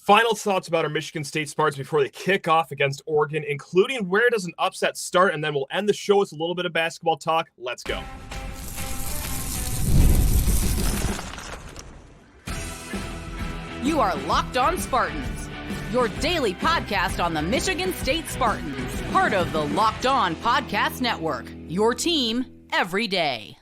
Final thoughts about our Michigan State Spartans before they kick off against Oregon, including where does an upset start, and then we'll end the show with a little bit of basketball talk. Let's go. You are Locked On Spartans, your daily podcast on the Michigan State Spartans, part of the Locked On Podcast Network, your team every day.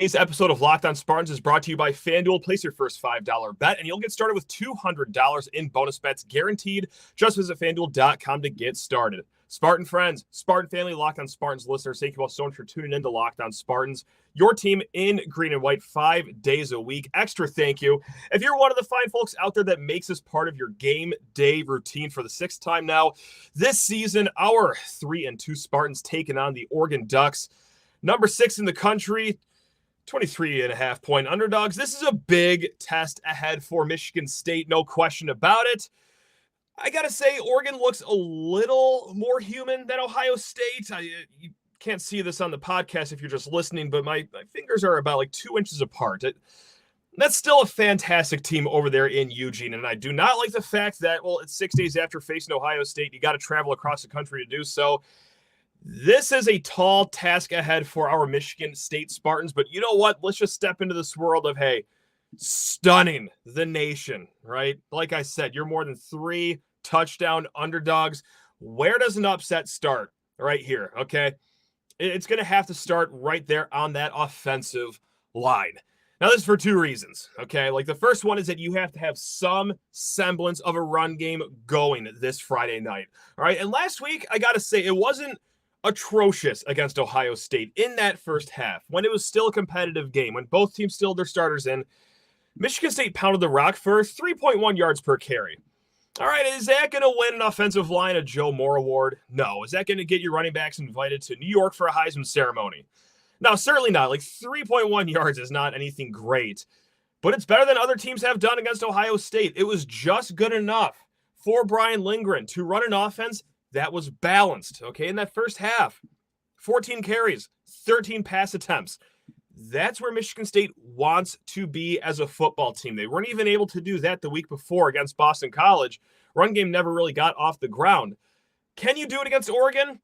Today's episode of Locked On Spartans is brought to you by FanDuel. Place your first $5 bet, and you'll get started with $200 in bonus bets guaranteed. Just visit FanDuel.com to get started. Spartan friends, Spartan family, Locked On Spartans listeners, thank you all so much for tuning in to Locked On Spartans, your team in green and white 5 days a week. Extra thank you if you're one of the fine folks out there that makes this part of your game day routine for the 6th time now. This season, our 3-2 Spartans taking on the Oregon Ducks, number 6 in the country, 23.5-point underdogs. This is a big test ahead for Michigan State, no question about it. I got to say, Oregon looks a little more human than Ohio State. You can't see this on the podcast if you're just listening, but my fingers are about like 2 inches apart. That's still a fantastic team over there in Eugene, and I do not like the fact that, well, it's 6 days after facing Ohio State. You got to travel across the country to do so. This is a tall task ahead for our Michigan State Spartans, but you know what? Let's just step into this world of, hey, stunning the nation, right? Like I said, you're more than 3 touchdown underdogs. Where does an upset start? Right here, okay? It's going to have to start right there on that offensive line. Now, this is for 2 reasons, okay? Like, the first one is that you have to have some semblance of a run game going this Friday night, all right? And last week, I got to say, it wasn't atrocious against Ohio State in that first half when it was still a competitive game, when both teams still had their starters in. Michigan State pounded the rock for 3.1 yards per carry. All right, is that going to win an offensive line a Joe Moore Award? No. Is that going to get your running backs invited to New York for a Heisman ceremony? No, certainly not. Like, 3.1 yards is not anything great, but it's better than other teams have done against Ohio State. It was just good enough for Brian Lindgren to run an offense that was balanced, okay, in that first half. 14 carries, 13 pass attempts. That's where Michigan State wants to be as a football team. They weren't even able to do that the week before against Boston College. Run game never really got off the ground. Can you do it against Oregon?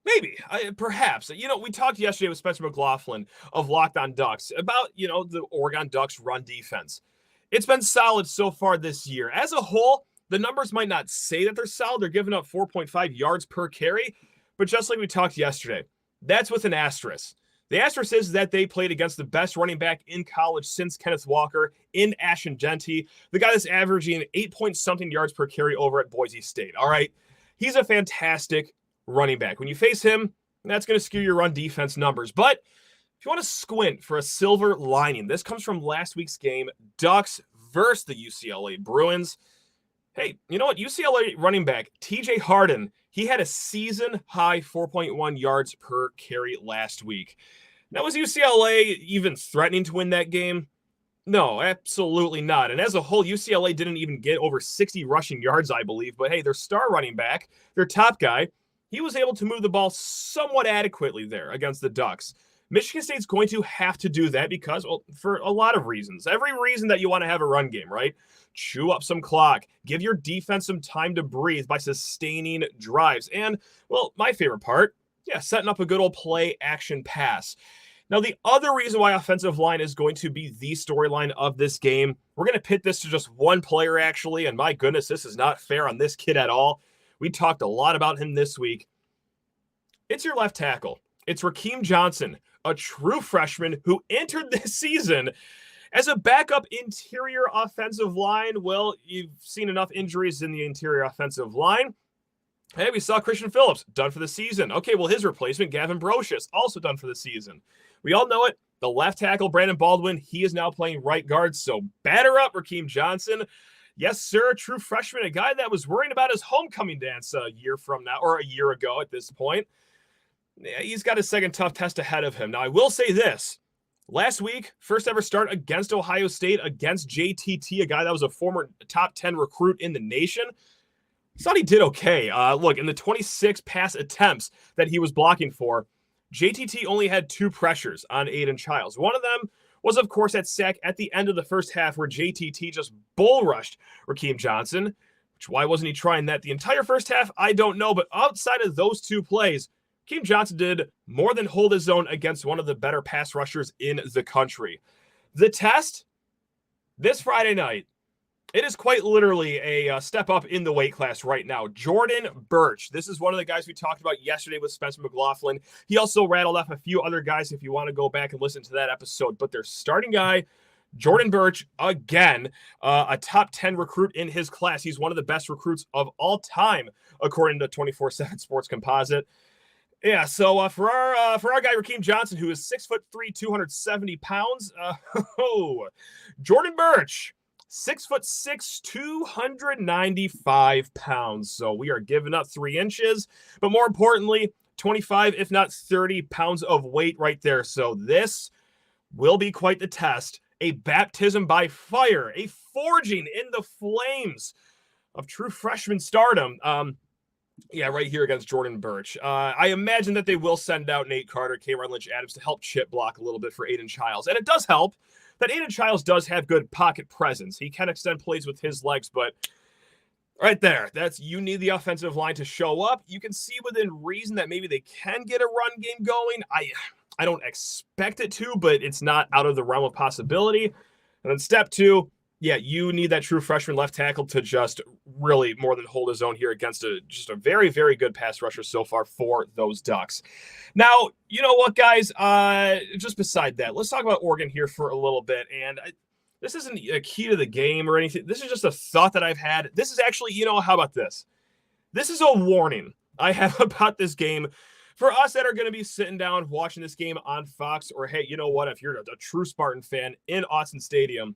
Maybe, perhaps. You know, we talked yesterday with Spencer McLaughlin of Locked On Ducks about, the Oregon Ducks run defense. It's been solid so far this year. As a whole, the numbers might not say that they're solid. They're giving up 4.5 yards per carry. But just like we talked yesterday, that's with an asterisk. The asterisk is that they played against the best running back in college since Kenneth Walker in Ashton Genty, the guy that's averaging 8-point-something yards per carry over at Boise State. All right, he's a fantastic running back. When you face him, that's going to skew your run defense numbers. But if you want to squint for a silver lining, this comes from last week's game, Ducks versus the UCLA Bruins. Hey, you know what? UCLA running back TJ Harden, he had a season-high 4.1 yards per carry last week. Now, was UCLA even threatening to win that game? No, absolutely not. And as a whole, UCLA didn't even get over 60 rushing yards, I believe. But hey, their star running back, their top guy, he was able to move the ball somewhat adequately there against the Ducks. Michigan State's going to have to do that because, well, for a lot of reasons. Every reason that you want to have a run game, right? Chew up some clock. Give your defense some time to breathe by sustaining drives. And, well, my favorite part, setting up a good old play action pass. Now, the other reason why offensive line is going to be the storyline of this game, we're going to pit this to just one player, actually. And my goodness, this is not fair on this kid at all. We talked a lot about him this week. It's your left tackle. It's Rakeem Johnson, a true freshman who entered this season as a backup interior offensive line. Well, you've seen enough injuries in the interior offensive line. Hey, we saw Christian Phillips, done for the season. Okay, well, his replacement, Gavin Brocious, also done for the season. We all know it. The left tackle, Brandon Baldwin, he is now playing right guard. So batter up, Rakeem Johnson. Yes, sir, true freshman, a guy that was worrying about his homecoming dance a year from now, or a year ago at this point. Yeah, he's got his second tough test ahead of him. Now, I will say this. Last week, first ever start against Ohio State, against JTT, a guy that was a former top 10 recruit in the nation. I thought he did okay. Look, in the 26 pass attempts that he was blocking for, JTT only had 2 pressures on Aidan Chiles. One of them was, of course, that sack at the end of the first half where JTT just bull rushed Rakeem Johnson. Why wasn't he trying that the entire first half? I don't know. But outside of those two plays, Rakeem Johnson did more than hold his own against one of the better pass rushers in the country. The test this Friday night, it is quite literally a step up in the weight class right now. Jordan Burch. This is one of the guys we talked about yesterday with Spencer McLaughlin. He also rattled off a few other guys if you want to go back and listen to that episode. But their starting guy, Jordan Burch, again, a top 10 recruit in his class. He's one of the best recruits of all time, according to 24/7 Sports Composite. Yeah, so for our guy Rakeem Johnson, who is 6'3", 270 pounds, Jordan Burch, 6'6", 295 pounds. So we are giving up 3 inches, but more importantly, 25, if not 30 pounds of weight right there. So this will be quite the test. A baptism by fire, a forging in the flames of true freshman stardom. Yeah, right here against Jordan Burch. I imagine that they will send out Nate Carter, K'Ron Lynch-Adams to help chip block a little bit for Aidan Chiles. And it does help that Aidan Chiles does have good pocket presence. He can extend plays with his legs, but right there, you need the offensive line to show up. You can see within reason that maybe they can get a run game going. I don't expect it to, but it's not out of the realm of possibility. And then step 2, yeah, you need that true freshman left tackle to just really more than hold his own here against just a very, very good pass rusher so far for those Ducks. Now, you know what, guys? Just beside that, let's talk about Oregon here for a little bit. And this isn't a key to the game or anything. This is just a thought that I've had. This is actually, how about this? This is a warning I have about this game for us that are going to be sitting down watching this game on Fox, or hey, you know what? If you're a true Spartan fan in Autzen Stadium,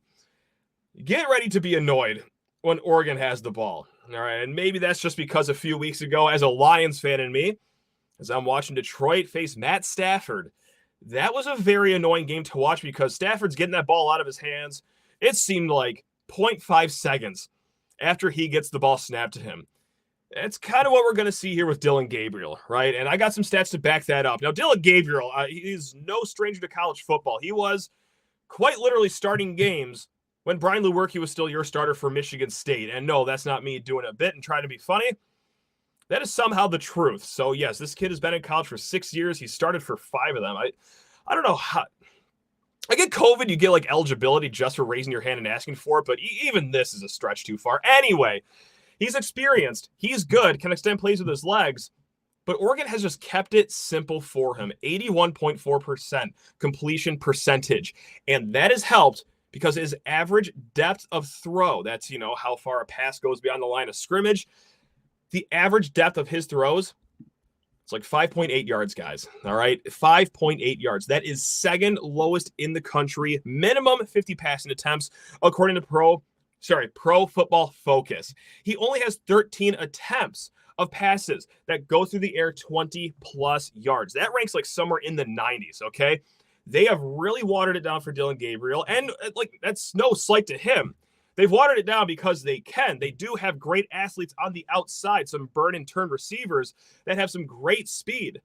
get ready to be annoyed when Oregon has the ball. All right, and maybe that's just because a few weeks ago, as a Lions fan in me, as I'm watching Detroit face Matt Stafford, that was a very annoying game to watch because Stafford's getting that ball out of his hands. It seemed like 0.5 seconds after he gets the ball snapped to him. It's kind of what we're going to see here with Dillon Gabriel, right? And I got some stats to back that up. Now, Dillon Gabriel, he's no stranger to college football. He was quite literally starting games when Brian Lewerke was still your starter for Michigan State. And no, that's not me doing a bit and trying to be funny. That is somehow the truth. So, yes, this kid has been in college for 6 years. He started for 5 of them. I don't know how. I get COVID, you get like eligibility just for raising your hand and asking for it, but even this is a stretch too far. Anyway, he's experienced. He's good, can extend plays with his legs. But Oregon has just kept it simple for him. 81.4% completion percentage. And that has helped because his average depth of throw, that's, how far a pass goes beyond the line of scrimmage. The average depth of his throws, it's like 5.8 yards, guys. All right, 5.8 yards. That is second lowest in the country. Minimum 50 passing attempts, according to Pro Football Focus. He only has 13 attempts of passes that go through the air 20-plus yards. That ranks like somewhere in the 90s, okay? They have really watered it down for Dillon Gabriel, and that's no slight to him. They've watered it down because they can. They do have great athletes on the outside, some burn and turn receivers that have some great speed.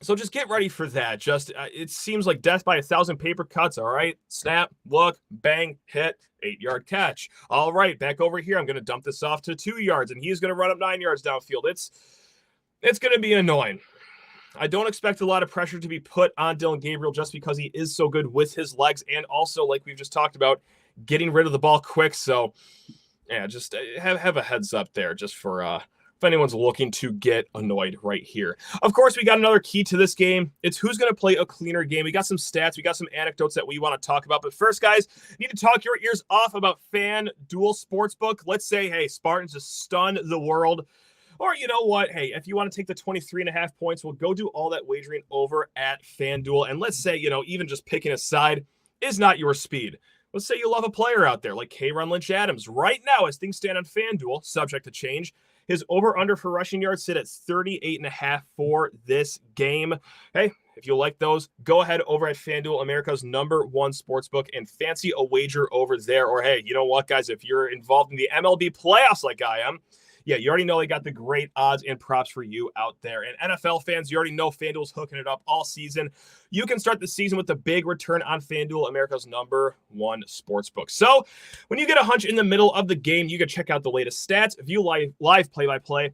So just get ready for that. It seems like death by 1,000 paper cuts. All right, snap, look, bang, hit, 8-yard catch. All right, back over here. I'm going to dump this off to 2 yards, and he's going to run up 9 yards downfield. It's going to be annoying. I don't expect a lot of pressure to be put on Dillon Gabriel just because he is so good with his legs, and also, like we've just talked about, getting rid of the ball quick. So, yeah, just have a heads up there just for if anyone's looking to get annoyed right here. Of course, we got another key to this game. It's who's going to play a cleaner game. We got some stats. We got some anecdotes that we want to talk about. But first, guys, need to talk your ears off about FanDuel Sportsbook. Let's say, hey, Spartans just stun the world. Or you know what? Hey, if you want to take the 23.5 points, we'll go do all that wagering over at FanDuel. And let's say, even just picking a side is not your speed. Let's say you love a player out there like K'Ron Lynch-Adams. Right now, as things stand on FanDuel, subject to change, his over-under for rushing yards sit at 38.5 for this game. Hey, if you like those, go ahead over at FanDuel, America's #1 sportsbook, and fancy a wager over there. Or hey, you know what, guys? If you're involved in the MLB playoffs like I am, Yeah, you already know they got the great odds and props for you out there. And NFL fans, you already know FanDuel's hooking it up all season. You can start the season with a big return on FanDuel, America's #1 sportsbook. So when you get a hunch in the middle of the game, you can check out the latest stats, view live play-by-play,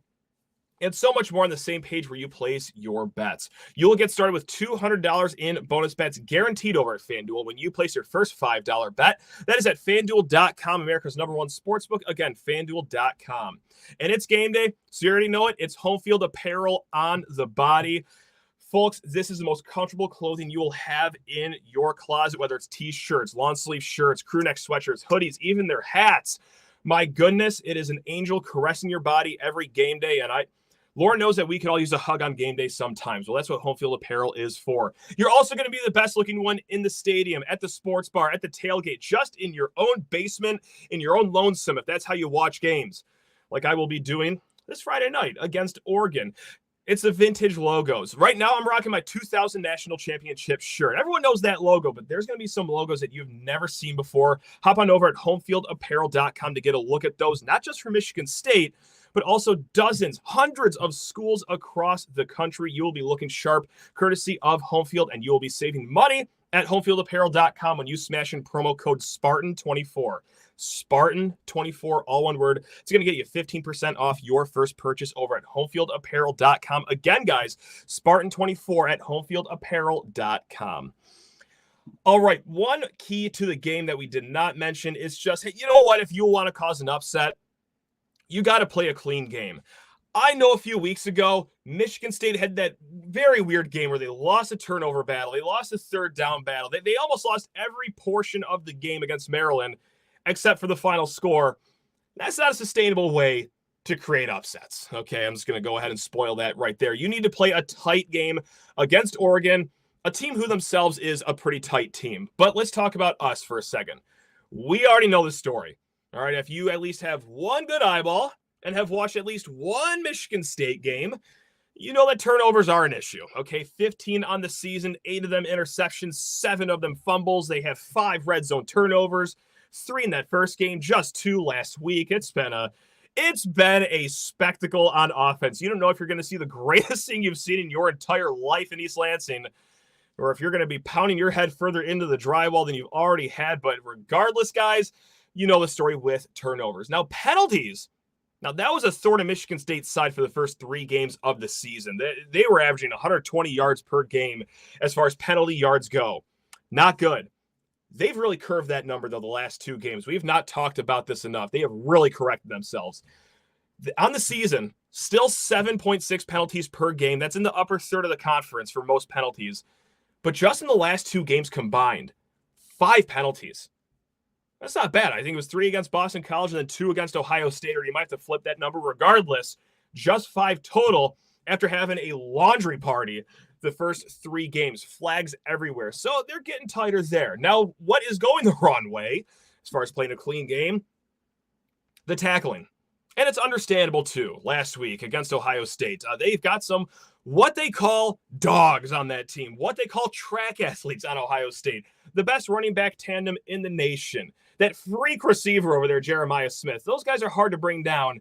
and so much more on the same page where you place your bets. You'll get started with $200 in bonus bets guaranteed over at FanDuel when you place your first $5 bet. That is at FanDuel.com, America's #1 sportsbook. Again, FanDuel.com. And it's game day, so you already know it. It's Homefield apparel on the body. Folks, this is the most comfortable clothing you will have in your closet, whether it's t-shirts, long sleeve shirts, crew neck sweatshirts, hoodies, even their hats. My goodness, it is an angel caressing your body every game day, and Lauren knows that we can all use a hug on game day sometimes. Well, that's what Homefield apparel is for. You're also going to be the best looking one in the stadium, at the sports bar, at the tailgate, just in your own basement, in your own lonesome, if that's how you watch games, like I will be doing this Friday night against Oregon. It's the vintage logos. Right now, I'm rocking my 2000 National Championship shirt. Everyone knows that logo, but there's going to be some logos that you've never seen before. Hop on over at homefieldapparel.com to get a look at those, not just for Michigan State, but also dozens, hundreds of schools across the country. You will be looking sharp, courtesy of Homefield, and you will be saving money at homefieldapparel.com when you smash in promo code SPARTAN24. SPARTAN24, all one word. It's going to get you 15% off your first purchase over at homefieldapparel.com. Again, guys, SPARTAN24 at homefieldapparel.com. All right, one key to the game that we did not mention is just, hey, you know what? If you want to cause an upset, you got to play a clean game. I know a few weeks ago, Michigan State had that very weird game where they lost a turnover battle. They lost a third down battle. They almost lost every portion of the game against Maryland, except for the final score. That's not a sustainable way to create upsets. Okay, I'm just going to go ahead and spoil that right there. You need to play a tight game against Oregon, a team who themselves is a pretty tight team. But let's talk about us for a second. We already know the story. All right, if you at least have one good eyeball and have watched at least one Michigan State game, you know that turnovers are an issue. Okay, 15 on the season, 8 of them interceptions, 7 of them fumbles. They have 5 red zone turnovers, 3 in that first game, just 2 last week. It's been a spectacle on offense. You don't know if you're going to see the greatest thing you've seen in your entire life in East Lansing, or if you're going to be pounding your head further into the drywall than you've already had. But regardless, guys, you know the story with turnovers. Now, penalties. Now, that was a thorn in Michigan State's side for the first 3 games of the season. They were averaging 120 yards per game as far as penalty yards go. Not good. They've really curved that number, though, the last 2 games. We've not talked about this enough. They have really corrected themselves. On the season, still 7.6 penalties per game. That's in the upper third of the conference for most penalties. But just in the last 2 games combined, 5 penalties. That's not bad. I think it was 3 against Boston College and then 2 against Ohio State, or you might have to flip that number. Regardless, just 5 total after having a laundry party the first 3 games. Flags everywhere. So they're getting tighter there. Now, what is going the wrong way as far as playing a clean game? The tackling. And it's understandable, too. Last week against Ohio State, they've got some what they call dogs on that team, what they call track athletes on Ohio State, the best running back tandem in the nation. That freak receiver over there, Jeremiah Smith. Those guys are hard to bring down,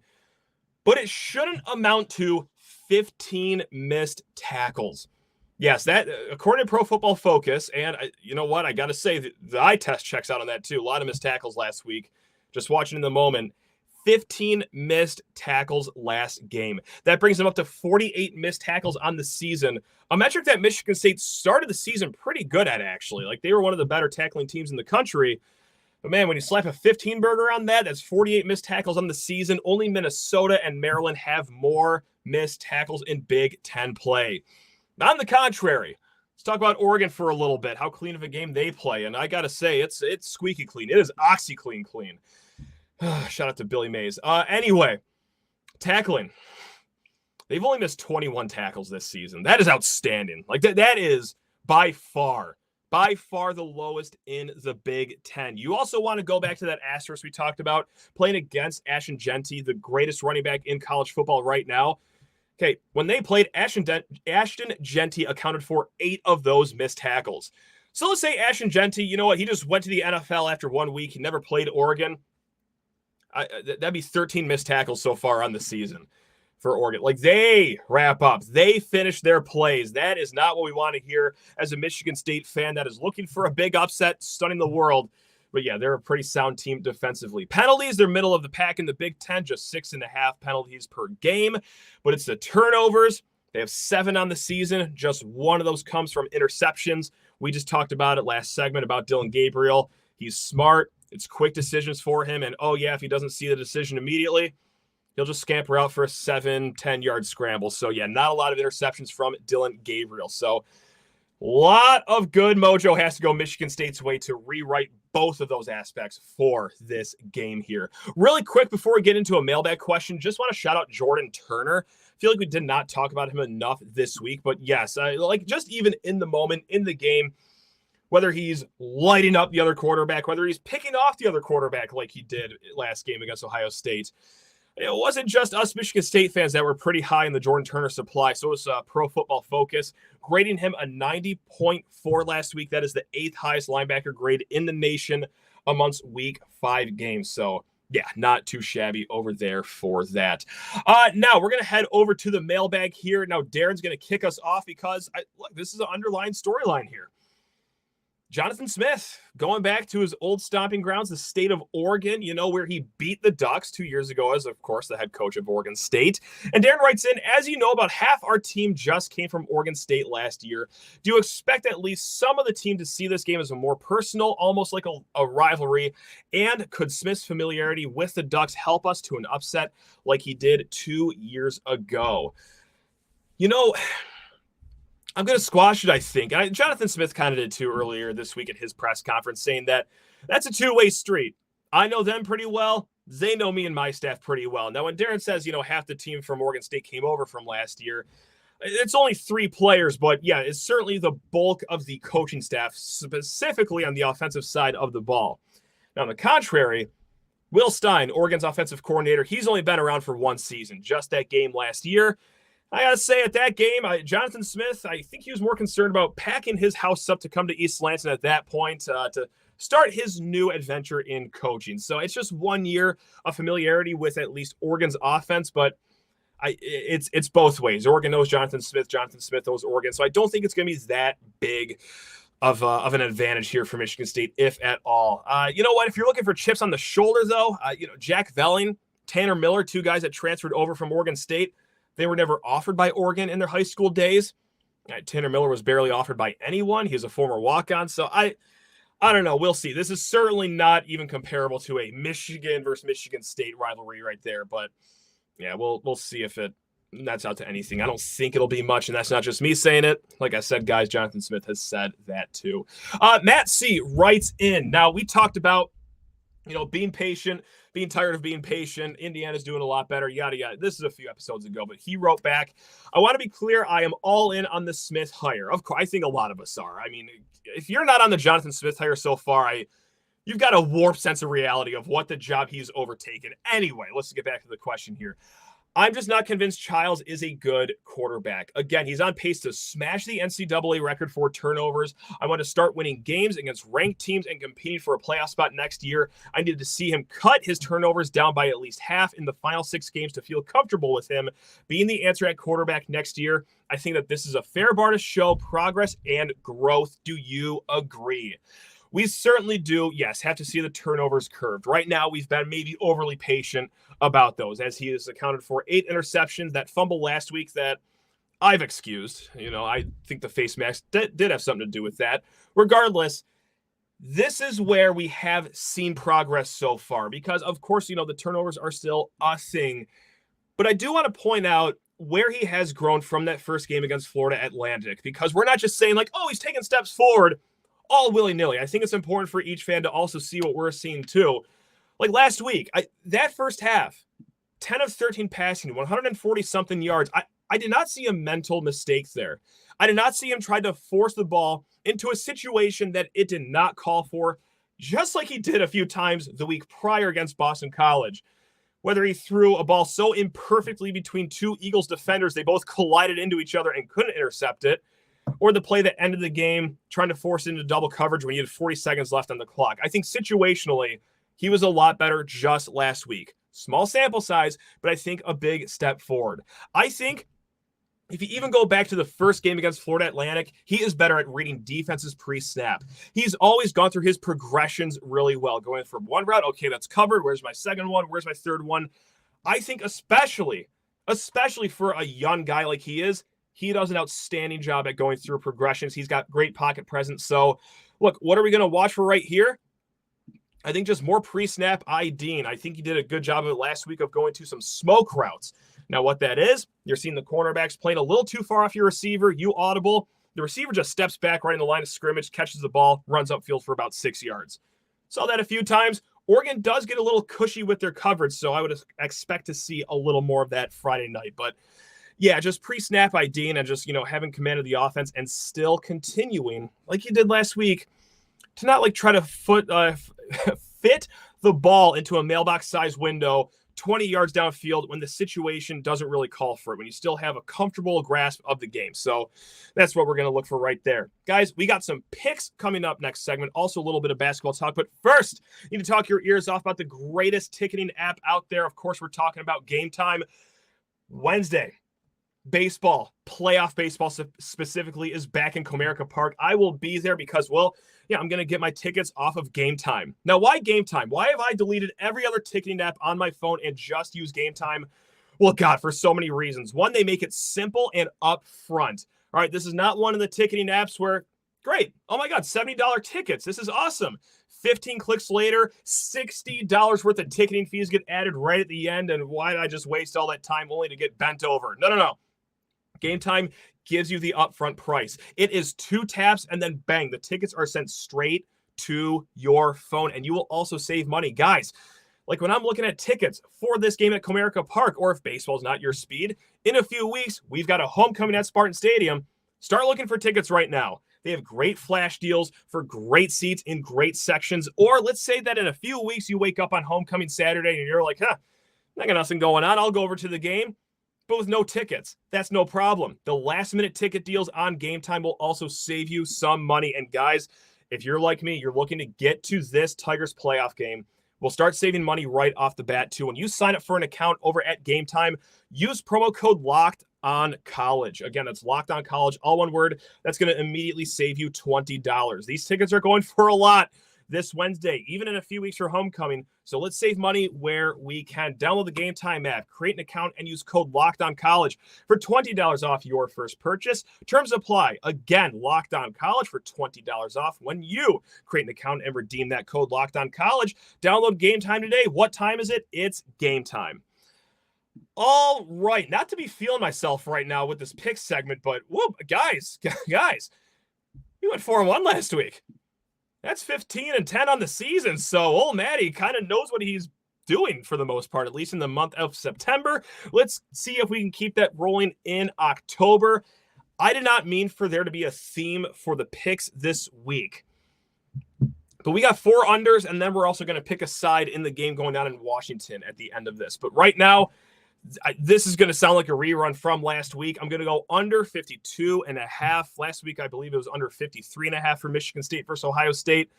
but it shouldn't amount to 15 missed tackles. Yes, that according to Pro Football Focus, and you know what? I got to say, the eye test checks out on that too. A lot of missed tackles last week. Just watching in the moment. 15 missed tackles last game. That brings them up to 48 missed tackles on the season. A metric that Michigan State started the season pretty good at, actually. Like, they were one of the better tackling teams in the country. But, man, when you slap a 15-burger on that, that's 48 missed tackles on the season. Only Minnesota and Maryland have more missed tackles in Big Ten play. On the contrary, let's talk about Oregon for a little bit, how clean of a game they play. And I got to say, it's squeaky clean. It is OxyClean clean. Shout out to Billy Mays. Anyway, tackling. They've only missed 21 tackles this season. That is outstanding. Like, that is by far the lowest in the Big Ten. You also want to go back to that asterisk we talked about, playing against Ashton Jeanty, the greatest running back in college football right now. Okay, when they played, Ashton Jeanty accounted for 8 of those missed tackles. So let's say Ashton Jeanty, you know what, he just went to the NFL after 1 week. He never played Oregon. That'd be 13 missed tackles so far on the season for Oregon. Like, they wrap up. They finish their plays. That is not what we want to hear as a Michigan State fan that is looking for a big upset, stunning the world. But yeah, they're a pretty sound team defensively. Penalties, they're middle of the pack in the Big Ten, just 6.5 penalties per game. But it's the turnovers. They have 7 on the season. Just one of those comes from interceptions. We just talked about it last segment about Dillon Gabriel. He's smart. It's quick decisions for him. And, oh, yeah, if he doesn't see the decision immediately, he'll just scamper out for a 7-10-yard scramble. So, yeah, not a lot of interceptions from Dillon Gabriel. So, a lot of good mojo has to go Michigan State's way to rewrite both of those aspects for this game here. Really quick, before we get into a mailbag question, just want to shout out Jordan Turner. I feel like we did not talk about him enough this week. But, yes, just even in the moment, in the game, whether he's lighting up the other quarterback, whether he's picking off the other quarterback like he did last game against Ohio State, it wasn't just us Michigan State fans that were pretty high in the Jordan Turner supply. So it was Pro Football Focus, grading him a 90.4 last week. That is the 8th highest linebacker grade in the nation amongst Week 5 games. So, yeah, not too shabby over there for that. Now, we're going to head over to the mailbag here. Now, Darren's going to kick us off because, look, this is an underlying storyline here. Jonathan Smith, going back to his old stomping grounds, the state of Oregon, where he beat the Ducks 2 years ago as, of course, the head coach of Oregon State. And Darren writes in, as you know, about half our team just came from Oregon State last year. Do you expect at least some of the team to see this game as a more personal, almost like a rivalry? And could Smith's familiarity with the Ducks help us to an upset like he did 2 years ago? I'm going to squash it, I think. Jonathan Smith kind of did too earlier this week at his press conference, saying that that's a two-way street. I know them pretty well. They know me and my staff pretty well. Now, when Darren says, half the team from Oregon State came over from last year, it's only 3 players, but yeah, it's certainly the bulk of the coaching staff, specifically on the offensive side of the ball. Now, on the contrary, Will Stein, Oregon's offensive coordinator, he's only been around for 1 season, just that game last year. I got to say, at that game, Jonathan Smith, I think he was more concerned about packing his house up to come to East Lansing at that point to start his new adventure in coaching. So it's just 1 year of familiarity with at least Oregon's offense, but it's both ways. Oregon knows Jonathan Smith knows Oregon. So I don't think it's going to be that big of an advantage here for Michigan State, if at all. You know what? If you're looking for chips on the shoulder, though, Jack Velling, Tanner Miller, 2 guys that transferred over from Oregon State, they were never offered by Oregon in their high school days. Tanner Miller was barely offered by anyone. He was a former walk-on. So I don't know. We'll see. This is certainly not even comparable to a Michigan versus Michigan State rivalry right there. But yeah, we'll see if it nets out to anything. I don't think it'll be much, and that's not just me saying it. Like I said, guys, Jonathan Smith has said that too. Matt C. writes in. Now, we talked about being patient, being tired of being patient. Indiana's doing a lot better, yada, yada. This is a few episodes ago, but he wrote back, I want to be clear, I am all in on the Smith hire. Of course, I think a lot of us are. I mean, if you're not on the Jonathan Smith hire so far, you've got a warped sense of reality of what the job he's overtaken. Anyway, let's get back to the question here. I'm just not convinced Chiles is a good quarterback. Again, he's on pace to smash the NCAA record for turnovers. I want to start winning games against ranked teams and competing for a playoff spot next year. I needed to see him cut his turnovers down by at least half in the final 6 games to feel comfortable with him being the answer at quarterback next year. I think that this is a fair bar to show progress and growth. Do you agree? We certainly do, yes, have to see the turnovers curved. Right now, we've been maybe overly patient about those, as he has accounted for 8 interceptions. That fumble last week that I've excused. I think the face mask did have something to do with that. Regardless, this is where we have seen progress so far because, of course, the turnovers are still a thing. But I do want to point out where he has grown from that first game against Florida Atlantic, because we're not just saying like, oh, he's taking steps forward all willy-nilly. I think it's important for each fan to also see what we're seeing too. Like last week, that first half, 10 of 13 passing, 140-something yards. I did not see a mental mistake there. I did not see him try to force the ball into a situation that it did not call for, just like he did a few times the week prior against Boston College. Whether he threw a ball so imperfectly between 2 Eagles defenders, they both collided into each other and couldn't intercept it, or the play that ended the game trying to force it into double coverage when you had 40 seconds left on the clock. I think situationally, He was a lot better just last week. Small sample size, but I think a big step forward. I think if you even go back to the first game against Florida Atlantic, he is better at reading defenses pre-snap. He's always gone through his progressions really well, going from one route, okay, that's covered. Where's my second one? Where's my third one? I think especially for a young guy like he is, he does an outstanding job at going through progressions. He's got great pocket presence. So, look, what are we going to watch for right here? I think just more pre-snap IDing. I think he did a good job of it last week of going to some smoke routes. Now, what that is, you're seeing the cornerbacks playing a little too far off your receiver. You audible. The receiver just steps back right in the line of scrimmage, catches the ball, runs upfield for about 6 yards. Saw that a few times. Oregon does get a little cushy with their coverage, so I would expect to see a little more of that Friday night. But, yeah, just pre-snap IDing and just, having command of the offense and still continuing, like you did last week, to not, try to fit the ball into a mailbox-sized window 20 yards downfield when the situation doesn't really call for it, when you still have a comfortable grasp of the game. So that's what we're going to look for right there. Guys, we got some picks coming up next segment, also a little bit of basketball talk. But first, you need to talk your ears off about the greatest ticketing app out there. Of course, we're talking about Gametime. Wednesday, baseball, playoff baseball specifically, is back in Comerica Park. I will be there because, I'm going to get my tickets off of Gametime. Now, why Gametime? Why have I deleted every other ticketing app on my phone and just use Gametime? Well, God, for so many reasons. One, they make it simple and upfront. All right, this is not one of the ticketing apps where, great, oh my God, $70 tickets. This is awesome. 15 clicks later, $60 worth of ticketing fees get added right at the end. And why did I just waste all that time only to get bent over? No. Gametime gives you the upfront price. It is 2 taps and then bang, the tickets are sent straight to your phone, and you will also save money. Guys, like when I'm looking at tickets for this game at Comerica Park, or if baseball's not your speed, in a few weeks, we've got a homecoming at Spartan Stadium. Start looking for tickets right now. They have great flash deals for great seats in great sections. Or let's say that in a few weeks, you wake up on homecoming Saturday and you're like, I got nothing going on. I'll go over to the game. But with no tickets, that's no problem. The last-minute ticket deals on Gametime will also save you some money. And guys, if you're like me, you're looking to get to this Tigers playoff game, we'll start saving money right off the bat, too. When you sign up for an account over at Gametime, use promo code LOCKEDONCollege. Again, that's LOCKEDONCollege, all one word. That's going to immediately save you $20. These tickets are going for a lot this Wednesday, even in a few weeks for homecoming. So let's save money where we can. Download the Gametime app, create an account, and use code LOCKEDONCollege for $20 off your first purchase. Terms apply. Again, LOCKEDONCollege for $20 off when you create an account and redeem that code LOCKEDONCollege. Download Gametime today. What time is it? It's Gametime. All right, not to be feeling myself right now with this pick segment, but guys, we went 4-1 last week. That's 15-10 on the season. So old Matty kind of knows what he's doing for the most part, at least in the month of September. Let's see if we can keep that rolling in October. I did not mean for there to be a theme for the picks this week. But we got 4 unders, and then we're also going to pick a side in the game going down in Washington at the end of this. But right now, this is going to sound like a rerun from last week. I'm going to go under 52.5. Last week, I believe it was under 53.5 for Michigan State versus Ohio State.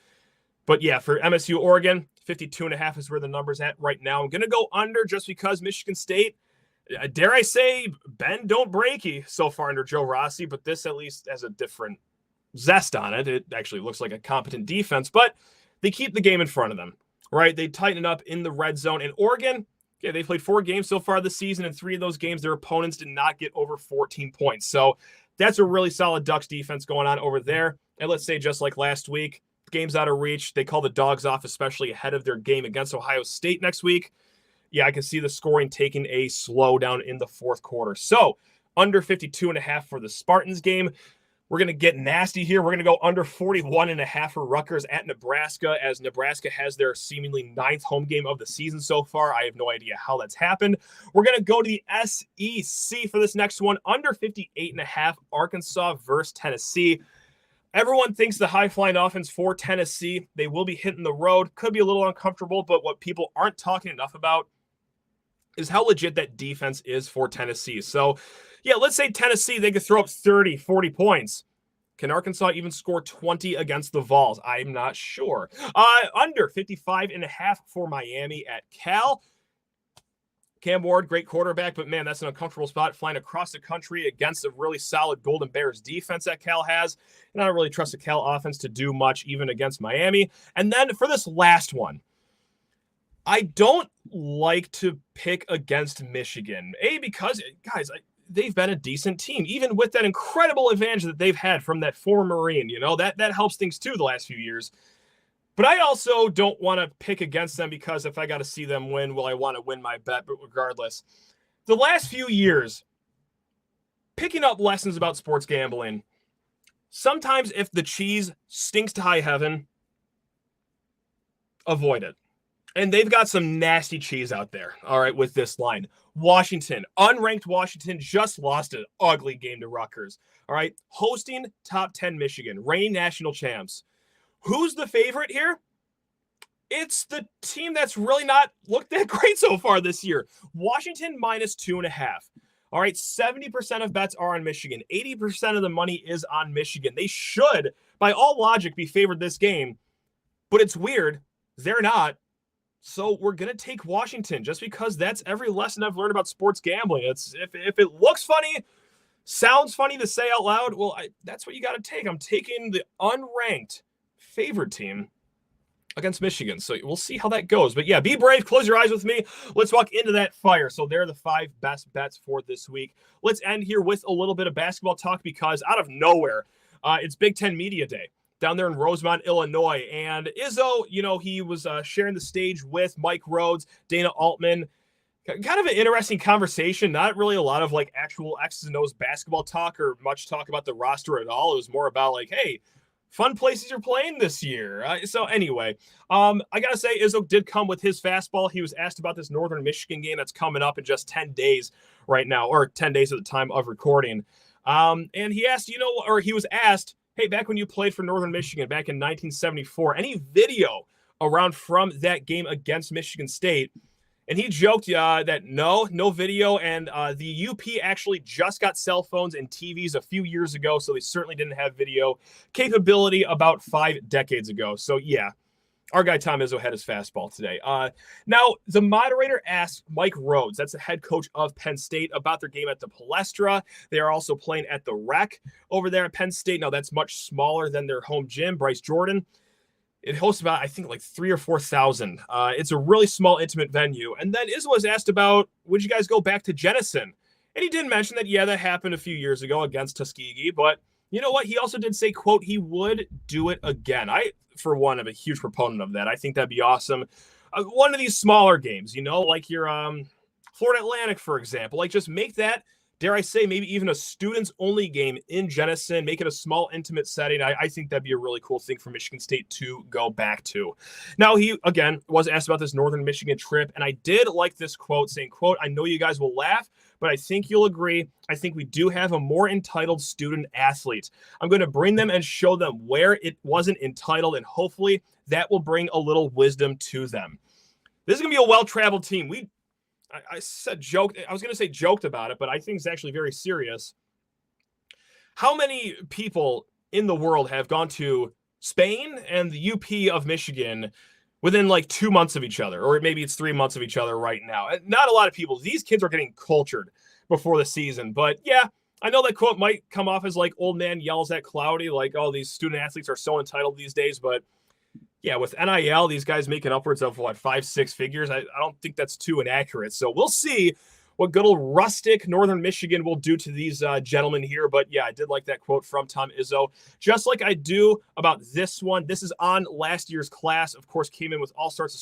But yeah, for MSU Oregon, 52.5 is where the number's at right now. I'm going to go under just because Michigan State, dare I say, bend, don't breaky so far under Joe Rossi, but this at least has a different zest on it. It actually looks like a competent defense, but they keep the game in front of them, right? They tighten it up in the red zone. And Oregon, yeah, they played 4 games so far this season, and 3 of those games, their opponents did not get over 14 points. So that's a really solid Ducks defense going on over there. And let's say just like last week, game's out of reach. They call the dogs off, especially ahead of their game against Ohio State next week. Yeah, I can see the scoring taking a slowdown in the fourth quarter. So under 52.5 for the Spartans game. We're going to get nasty here. We're going to go under 41.5 for Rutgers at Nebraska, as Nebraska has their seemingly 9th home game of the season so far. I have no idea how that's happened. We're going to go to the SEC for this next one. Under 58.5, Arkansas versus Tennessee. Everyone thinks the high-flying offense for Tennessee, they will be hitting the road. Could be a little uncomfortable, but what people aren't talking enough about is how legit that defense is for Tennessee. So, yeah, let's say Tennessee, they could throw up 30, 40 points. Can Arkansas even score 20 against the Vols? I'm not sure. Under 55.5 for Miami at Cal. Cam Ward, great quarterback, but man, that's an uncomfortable spot flying across the country against a really solid Golden Bears defense that Cal has. And I don't really trust the Cal offense to do much even against Miami. And then for this last one, I don't like to pick against Michigan. Because, guys, they've been a decent team, even with that incredible advantage that they've had from that former Marine. That helps things too the last few years. But I also don't want to pick against them because if I got to see them win, I want to win my bet. But regardless, the last few years, picking up lessons about sports gambling, sometimes if the cheese stinks to high heaven, avoid it. And they've got some nasty cheese out there, all right, with this line. Washington, unranked Washington, just lost an ugly game to Rutgers, all right? Hosting top 10 Michigan, reigning national champs. Who's the favorite here? It's the team that's really not looked that great so far this year. Washington minus 2.5. All right, 70% of bets are on Michigan. 80% of the money is on Michigan. They should, by all logic, be favored this game. But it's weird. They're not. So we're going to take Washington just because that's every lesson I've learned about sports gambling. It's if it looks funny, sounds funny to say out loud, that's what you got to take. I'm taking the unranked favored team against Michigan. So we'll see how that goes. But yeah, be brave. Close your eyes with me. Let's walk into that fire. So they're the 5 best bets for this week. Let's end here with a little bit of basketball talk because out of nowhere, it's Big Ten Media Day down there in Rosemont, Illinois. And Izzo, he was sharing the stage with Mike Rhodes, Dana Altman. Kind of an interesting conversation. Not really a lot of actual X's and O's basketball talk or much talk about the roster at all. It was more about hey, fun places you're playing this year. So anyway, I got to say, Izzo did come with his fastball. He was asked about this Northern Michigan game that's coming up in just 10 days right now, or 10 days at the time of recording. And he asked, he was asked, hey, back when you played for Northern Michigan back in 1974, any video around from that game against Michigan State? And he joked that no video. And the UP actually just got cell phones and TVs a few years ago, so they certainly didn't have video capability about 5 decades ago. So yeah, our guy Tom Izzo had his fastball today. Now, the moderator asked Mike Rhodes, that's the head coach of Penn State, about their game at the Palestra. They are also playing at the Rec over there at Penn State. Now, that's much smaller than their home gym, Bryce Jordan. It hosts about, I think, 3,000 or 4,000. It's a really small, intimate venue. And then Izzo was asked about, would you guys go back to Jenison? And he did mention that, yeah, that happened a few years ago against Tuskegee. But you know what? He also did say, quote, he would do it again. I, for one, am a huge proponent of that. I think that'd be awesome. One of these smaller games, like your Florida Atlantic, for example. Just make that, dare I say, maybe even a students-only game in Jenison, make it a small, intimate setting. I think that'd be a really cool thing for Michigan State to go back to. Now, he, again, was asked about this Northern Michigan trip, and I did like this quote, saying, quote, I know you guys will laugh, but I think you'll agree. I think we do have a more entitled student athlete. I'm going to bring them and show them where it wasn't entitled, and hopefully that will bring a little wisdom to them. This is going to be a well-traveled team. I was going to say joked about it, but I think it's actually very serious. How many people in the world have gone to Spain and the UP of Michigan within 2 months of each other, or maybe it's 3 months of each other right now? Not a lot of people. These kids are getting cultured before the season, but yeah, I know that quote might come off as old man yells at cloudy, these student athletes are so entitled these days, but yeah, with NIL, these guys making upwards of 5-6 figures. I don't think that's too inaccurate. So we'll see what good old rustic Northern Michigan will do to these gentlemen here. But yeah, I did like that quote from Tom Izzo, just like I do about this one. This is on last year's class. Of course, came in with all sorts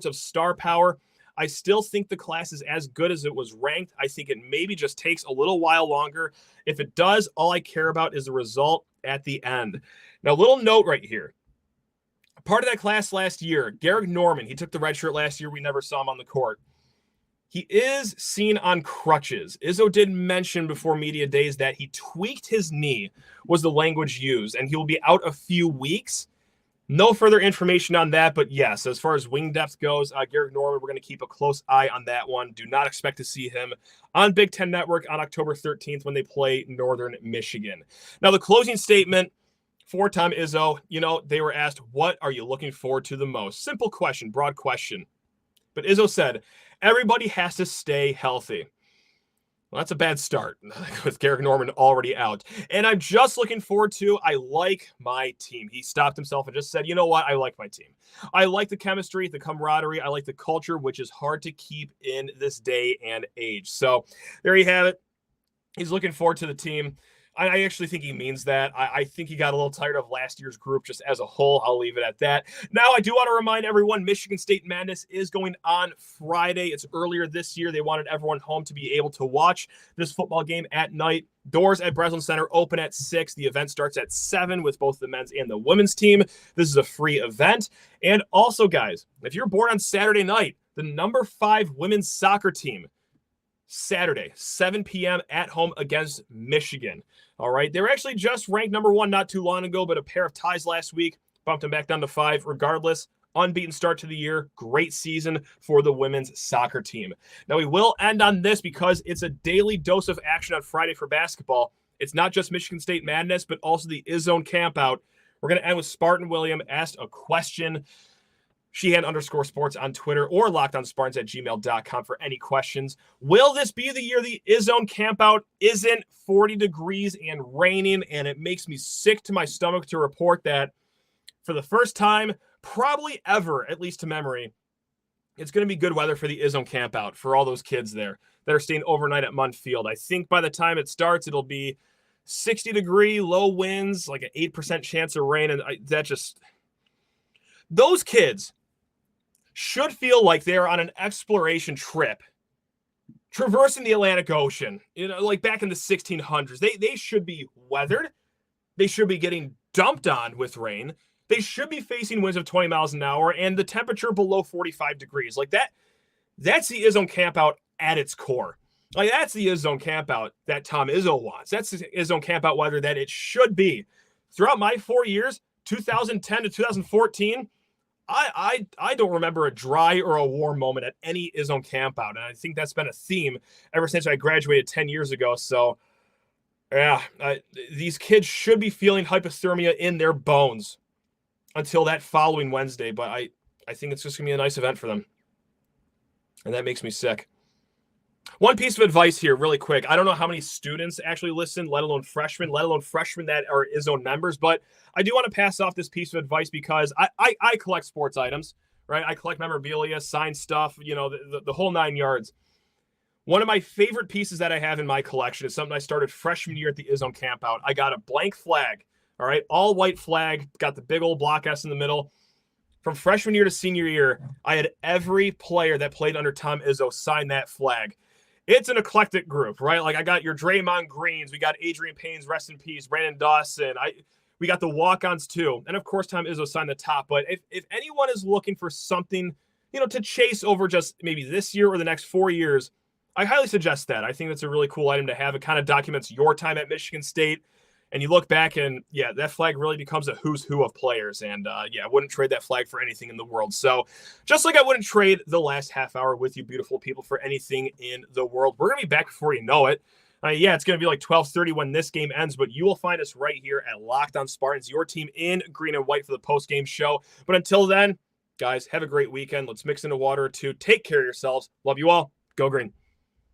of star power. I still think the class is as good as it was ranked. I think it maybe just takes a little while longer. If it does, all I care about is the result at the end. Now, a little note right here. Part of that class last year, Garrick Norman, he took the red shirt last year. We never saw him on the court. He is seen on crutches. Izzo did mention before media days that he tweaked his knee, was the language used, and he will be out a few weeks. No further information on that, but yes, as far as wing depth goes, Garrett Norman, we're going to keep a close eye on that one. Do not expect to see him on Big Ten Network on October 13th when they play Northern Michigan. Now, the closing statement for Tom Izzo, they were asked, what are you looking forward to the most? Simple question, broad question. But Izzo said, everybody has to stay healthy. Well, that's a bad start with Garrett Norman already out. And I'm just looking forward to, I like my team. He stopped himself and just said, you know what? I like my team. I like the chemistry, the camaraderie. I like the culture, which is hard to keep in this day and age. So there you have it. He's looking forward to the team. I actually think he means that. I think he got a little tired of last year's group just as a whole. I'll leave it at that. Now, I do want to remind everyone, Michigan State Madness is going on Friday. It's earlier this year. They wanted everyone home to be able to watch this football game at night. Doors at Breslin Center open at 6. The event starts at 7 with both the men's and the women's team. This is a free event. And also, guys, if you're bored on Saturday night, the number 5 women's soccer team, Saturday, 7 p.m. at home against Michigan. All right. They were actually just ranked number 1 not too long ago, but a pair of ties last week bumped them back down to 5. Regardless, unbeaten start to the year. Great season for the women's soccer team. Now, we will end on this because it's a daily dose of action on Friday for basketball. It's not just Michigan State Madness, but also the Izzone Campout. We're going to end with Spartan William asked a question. Sheehan_sports on Twitter or lockedonspartans@gmail.com for any questions. Will this be the year the Izzone Campout isn't 40 degrees and raining? And it makes me sick to my stomach to report that for the first time, probably ever, at least to memory, it's going to be good weather for the Izzone Campout for all those kids there that are staying overnight at Munn Field. I think by the time it starts, it'll be 60-degree, low winds, like an 8% chance of rain. And those kids should feel like they're on an exploration trip, traversing the Atlantic Ocean, like back in the 1600s. They should be weathered. They should be getting dumped on with rain. They should be facing winds of 20 miles an hour and the temperature below 45 degrees. Like that's the Izzone Campout at its core. Like that's the Izzone Campout that Tom Izzo wants. That's the Izzone Campout weather that it should be. Throughout my 4 years, 2010 to 2014, I don't remember a dry or a warm moment at any Izzone Campout, and I think that's been a theme ever since I graduated 10 years ago. So, yeah, these kids should be feeling hypothermia in their bones until that following Wednesday, but I think it's just going to be a nice event for them, and that makes me sick. One piece of advice here really quick. I don't know how many students actually listen, let alone freshmen that are Izzone members, but I do want to pass off this piece of advice because I collect sports items, right? I collect memorabilia, signed stuff, the whole 9 yards. One of my favorite pieces that I have in my collection is something I started freshman year at the Izzone Campout. I got a blank flag, all right? All white flag, got the big old block S in the middle. From freshman year to senior year, I had every player that played under Tom Izzo sign that flag. It's an eclectic group, right? Like I got your Draymond Greens, we got Adrian Payne's, rest in peace, Brandon Dawson. We got the walk-ons too, and of course Tom Izzo signed the top. But if anyone is looking for something, to chase over just maybe this year or the next 4 years, I highly suggest that. I think that's a really cool item to have. It kind of documents your time at Michigan State, and you look back and yeah, that flag really becomes a who's who of players. And I wouldn't trade that flag for anything in the world. So just like I wouldn't trade the last half hour with you beautiful people for anything in the world. We're going to be back before you know it. It's going to be like 12:30 when this game ends, but you will find us right here at Locked On Spartans, your team in green and white for the post-game show. But until then, guys, have a great weekend. Let's mix in a water or two. Take care of yourselves. Love you all. Go green.